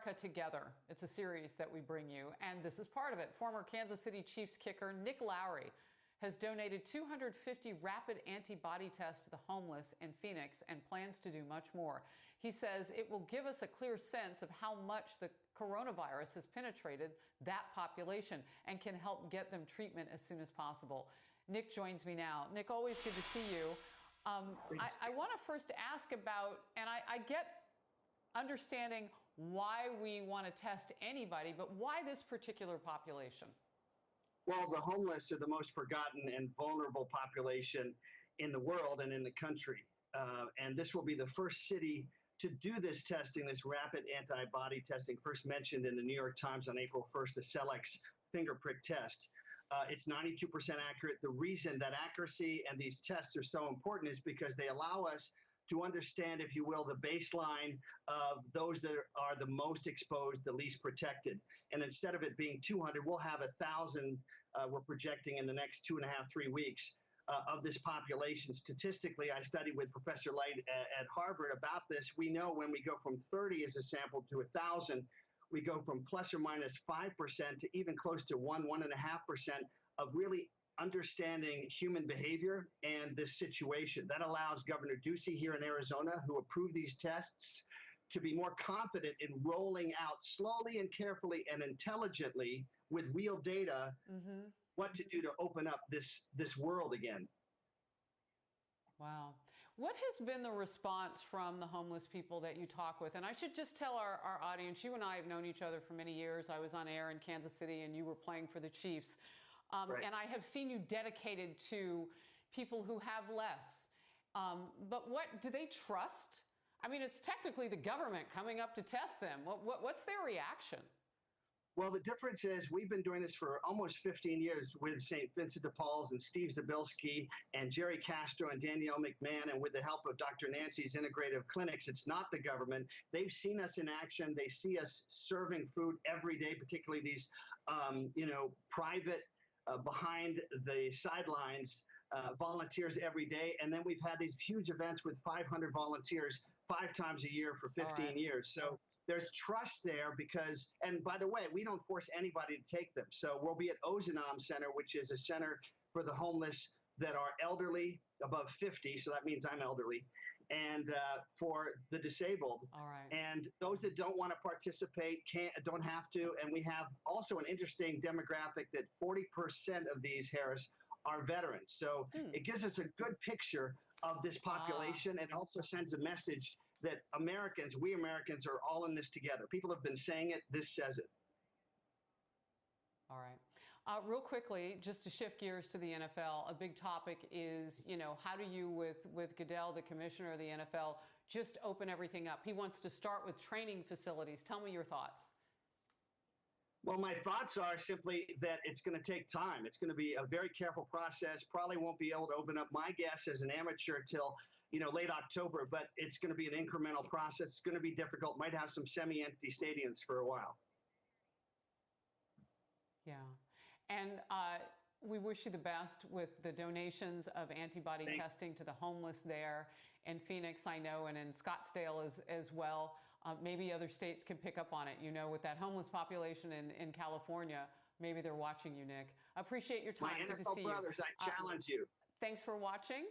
Together. It's a series that we bring you, and this is part of it. Former Kansas City Chiefs kicker Nick Lowery has donated 250 rapid antibody tests to the homeless in Phoenix and plans to do much more. He says it will give us a clear sense of how much the coronavirus has penetrated that population and can help get them treatment as soon as possible. Nick joins me now. Nick, always good to see you. I want to first ask about, and I get understanding why we want to test anybody, but why this particular population? Well, the homeless are the most forgotten and vulnerable population in the world and in the country. And this will be the first city to do this testing, this rapid antibody testing, first mentioned in the New York Times on April 1st, the Celex finger prick test. It's 92% accurate. The reason that accuracy and these tests are so important is because they allow us to understand, if you will, the baseline of those that are the most exposed, the least protected. And instead of it being 200, we'll have 1,000, we're projecting in the next 2.5, 3 weeks of this population. Statistically, I studied with Professor Light at Harvard about this. We know when we go from 30 as a sample to 1,000, we go from plus or minus 5% to even close to 1.5% of really understanding human behavior and this situation. That allows Governor Ducey here in Arizona, who approved these tests, to be more confident in rolling out slowly and carefully and intelligently with real data what to do to open up this world again. Wow. What has been the response from the homeless people that you talk with? And I should just tell our audience, you and I have known each other for many years. I was on air in Kansas City and you were playing for the Chiefs. Right. And I have seen you dedicated to people who have less. But what do they trust? I mean, it's technically the government coming up to test them. What's their reaction? Well, the difference is we've been doing this for almost 15 years with St. Vincent de Paul's and Steve Zabilski and Jerry Castro and Danielle McMahon, and with the help of Dr. Nancy's integrative clinics. It's not the government. They've seen us in action. They see us serving food every day, particularly these, private behind the sidelines volunteers every day. And then we've had these huge events with 500 volunteers 5 times a year for 15 years. So there's trust there because, and by the way, we don't force anybody to take them. So we'll be at Ozanam Center, which is a center for the homeless that are elderly, above 50. So that means I'm elderly. And for the disabled. All right. And those that don't want to participate don't have to. And we have also an interesting demographic that 40% of these, Harris, are veterans. So it gives us a good picture of this population and also sends a message that we Americans are all in this together. People have been saying it, this says it. All right. Real quickly, just to shift gears to the NFL, a big topic is, how do you, with Goodell, the commissioner of the NFL, just open everything up? He wants to start with training facilities. Tell me your thoughts. Well, my thoughts are simply that it's going to take time. It's going to be a very careful process. Probably won't be able to open up, my guess, as an amateur till, late October, but it's going to be an incremental process. It's going to be difficult. Might have some semi-empty stadiums for a while. Yeah. And we wish you the best with the donations of antibody testing to the homeless there in Phoenix, I know, and in Scottsdale as well. Maybe other states can pick up on it. With that homeless population in California, maybe they're watching you, Nick. I appreciate your time. My NFL brothers, I challenge you. Thanks for watching.